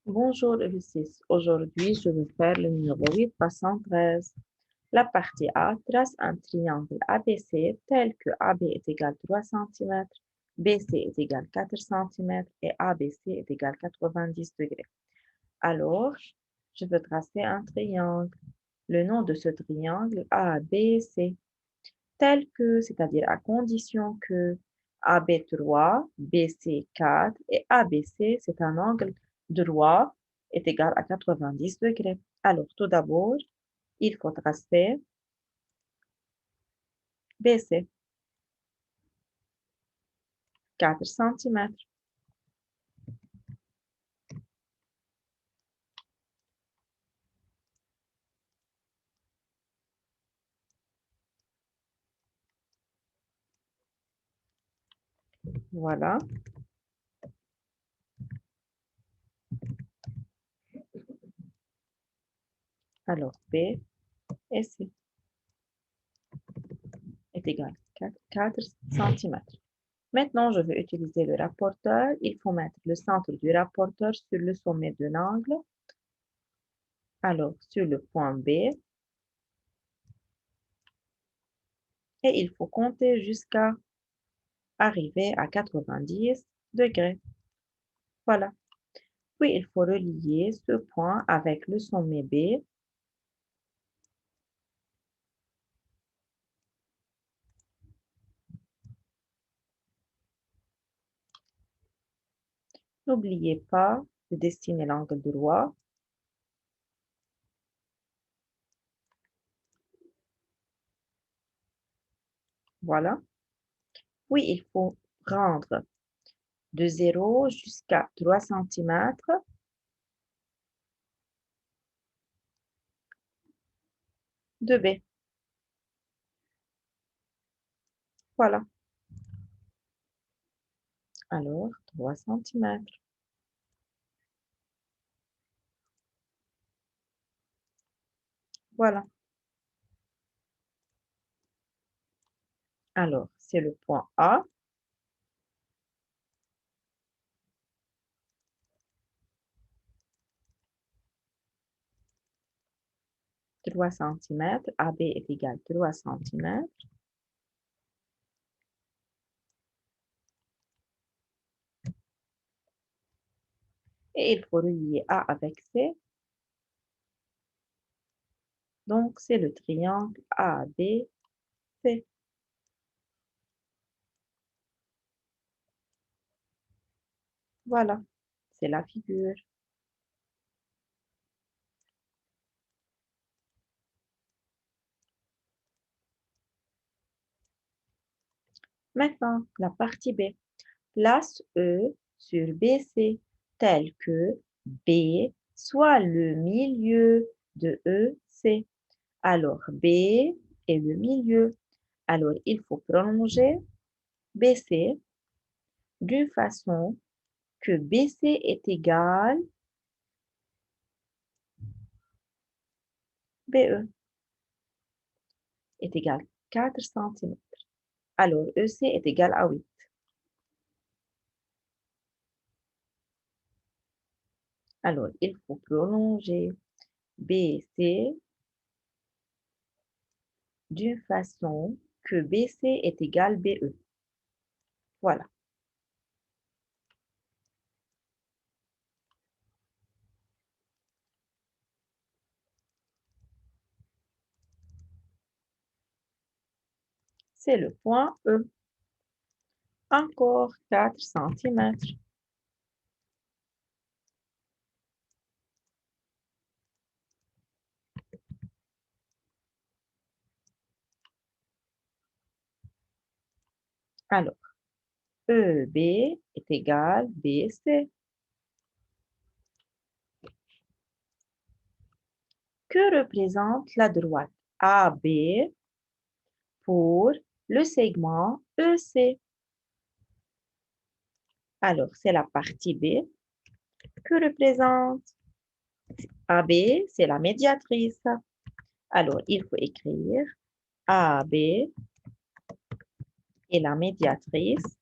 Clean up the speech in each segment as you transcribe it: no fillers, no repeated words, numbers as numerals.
Bonjour Ulysses, aujourd'hui je vais faire le numéro 813. La partie A trace un triangle ABC tel que AB est égal 3 cm, BC est égal 4 cm et ABC est égal 90 degrés. Alors, je veux tracer un triangle. Le nom de ce triangle ABC, tel que, c'est-à-dire à condition que AB 3, BC 4 et ABC, c'est un angle droit, est égal à 90 degrés. Alors, tout d'abord, il faut tracer BC, 4 cm. Voilà. Alors, B et C est égal à 4 cm. Maintenant, je vais utiliser le rapporteur. Il faut mettre le centre du rapporteur sur le sommet de l'angle. Alors, sur le point B, et il faut compter jusqu'à arriver à 90 degrés. Voilà. Puis, il faut relier ce point avec le sommet B. N'oubliez pas de dessiner l'angle droit. Voilà. Puis, il faut prendre de 0 jusqu'à 3 cm de B. Voilà. Alors, 3 cm. Voilà. Alors, c'est le point A. Trois centimètres. AB est égal à 3 cm. Et il faut relier A avec C. Donc, c'est le triangle ABC. Voilà, c'est la figure. Maintenant, la partie B. Place E sur BC tel que B soit le milieu de EC. Alors, B est le milieu. Alors, il faut prolonger BC d'une façon que BC est égal BE est égal à 4 cm. Alors, EC est égal à 8. Alors, il faut prolonger BC d'une façon que BC est égal BE. Voilà. C'est le point E. Encore 4 cm. Alors, EB est égal BC. Que représente la droite AB pour le segment EC? Alors, c'est la partie B. Que représente AB? C'est la médiatrice. Alors, il faut écrire AB et la médiatrice.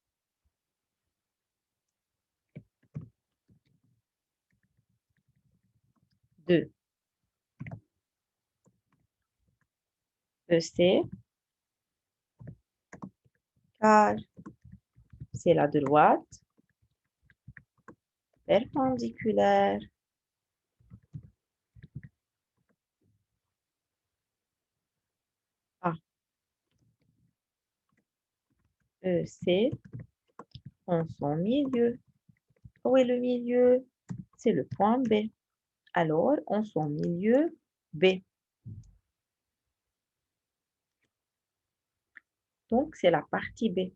2 EC, car c'est la droite perpendiculaire à EC en son milieu. Où est le milieu? C'est le point B. Alors, en son milieu, B. Donc, c'est la partie B.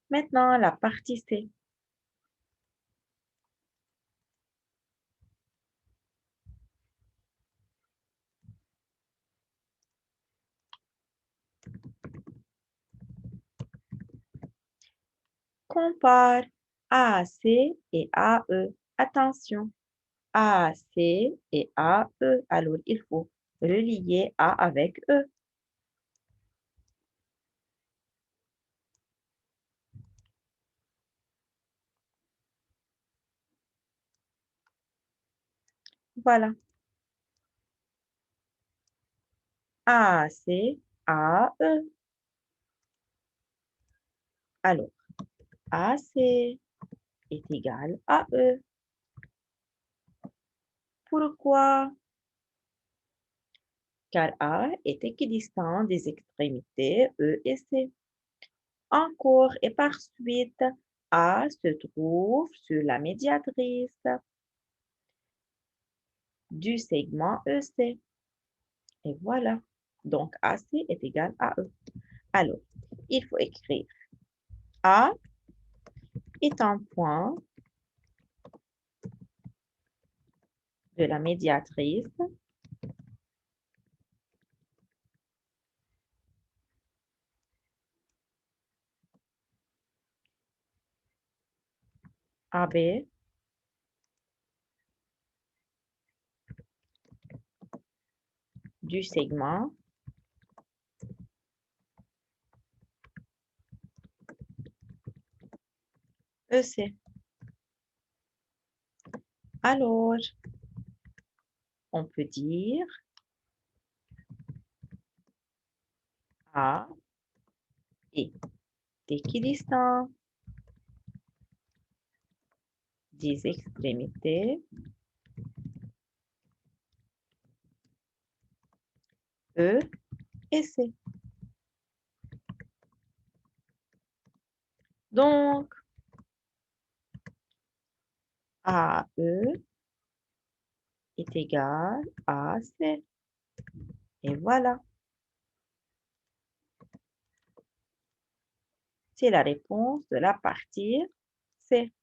Maintenant, la partie C. Compare AAC et AE. Attention, AAC et AE. Alors, il faut relier A avec E. Voilà. AAC, AE. Alors, AC est égal à E. Pourquoi? Car A est équidistant des extrémités E et C. Encore et par suite, A se trouve sur la médiatrice du segment EC. Et voilà. Donc, AC est égal à E. Alors, il faut écrire A est un point de la médiatrice AB du segment EC. Alors, on peut dire A est équidistant des extrémités E et C. Donc, AE est égal à C. Et voilà, c'est la réponse de la partie C.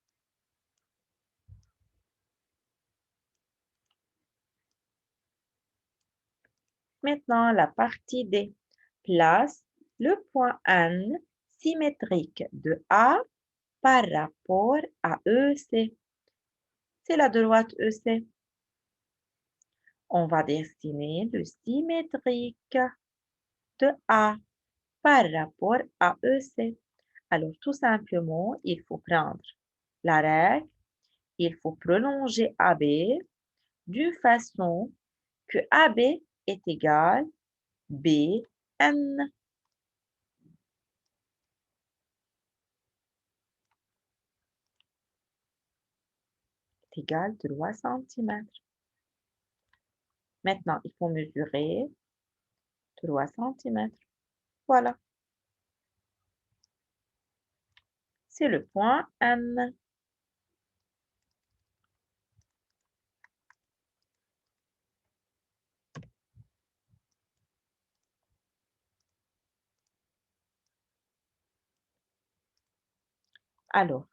Maintenant, la partie D. Place le point N symétrique de A par rapport à EC. C'est la droite EC. On va dessiner le symétrique de A par rapport à EC. Alors, tout simplement, il faut prendre la règle, il faut prolonger AB d'une façon que AB est égal BN est égal 3 cm. Maintenant, il faut mesurer 3 cm. Voilà, c'est le point N. Alors,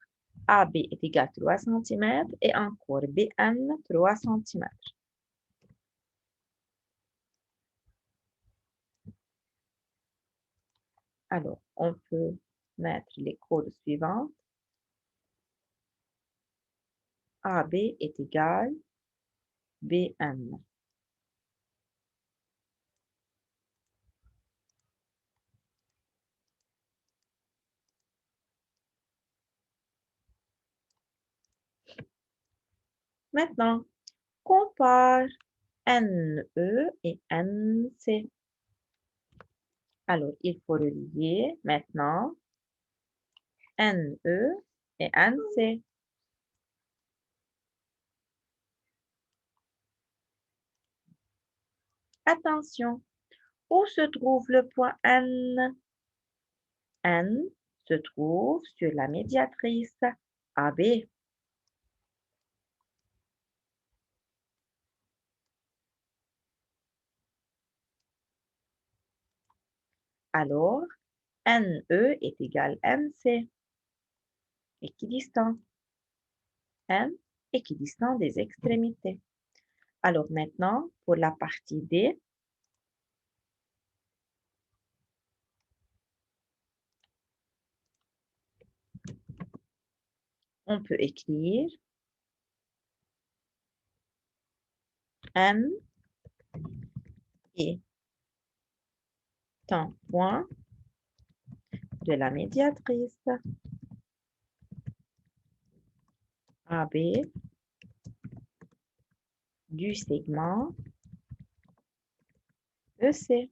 AB est égal à 3 cm et encore BN 3 cm. Alors, on peut mettre les codes suivants. AB est égal BN. Maintenant, Compare NE et NC. Alors, il faut relier maintenant NE et NC. Attention, où se trouve le point N? N se trouve sur la médiatrice AB. Alors, NE est égal à NC. Équidistant. N équidistant des extrémités. Alors maintenant, pour la partie D, on peut écrire N est un point de la médiatrice AB du segment EC.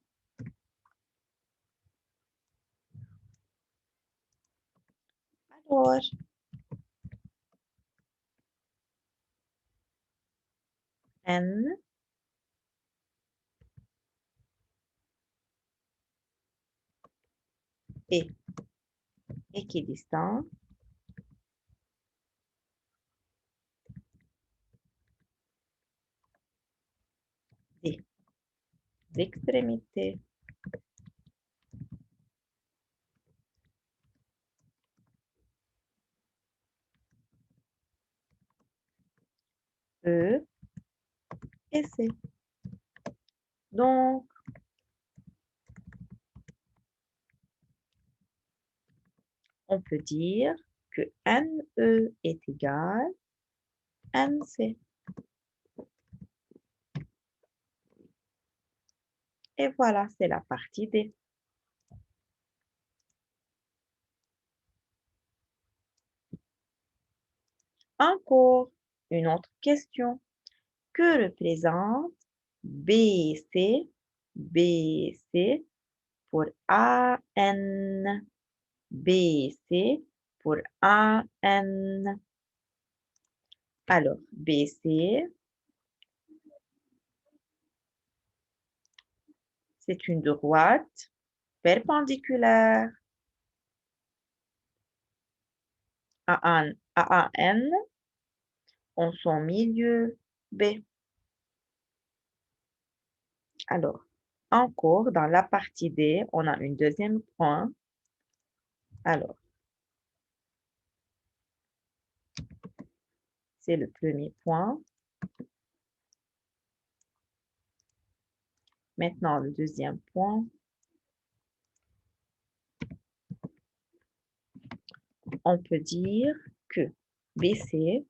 Alors, N est équidistant des extrémités E et C. Donc, on peut dire que NE est égal à NC. Et voilà, c'est la partie D. Encore une autre question. Que représente BC, BC pour AN, BC pour AN? Alors, BC, c'est une droite perpendiculaire à AN en son milieu B. Alors, encore dans la partie D, on a un deuxième point. Alors, c'est le premier point. Maintenant, le deuxième point. On peut dire que BC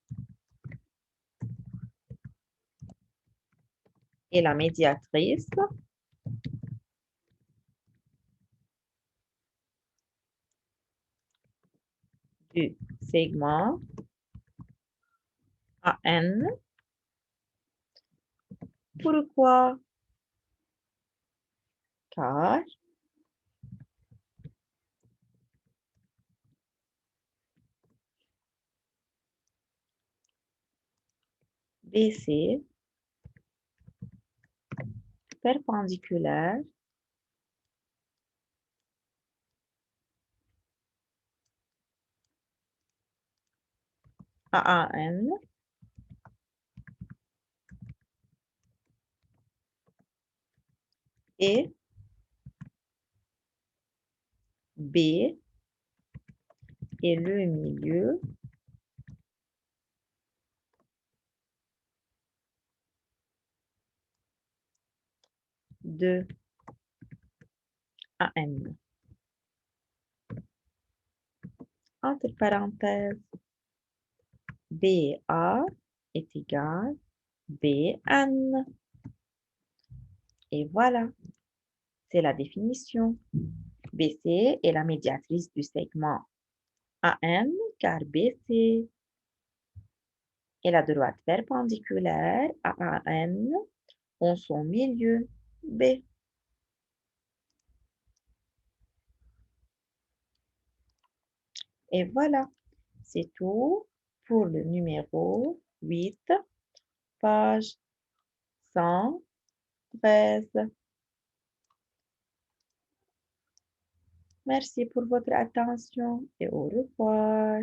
est la médiatrice du segment AN. Pourquoi? Car BC perpendiculaire à AN et B est le milieu de AN. Entre parenthèses, BA est égal BN. Et voilà, c'est la définition. BC est la médiatrice du segment AN car BC et la droite perpendiculaire à AM en son milieu B. Et voilà, c'est tout pour le numéro 8, page 113. Merci pour votre attention et au revoir.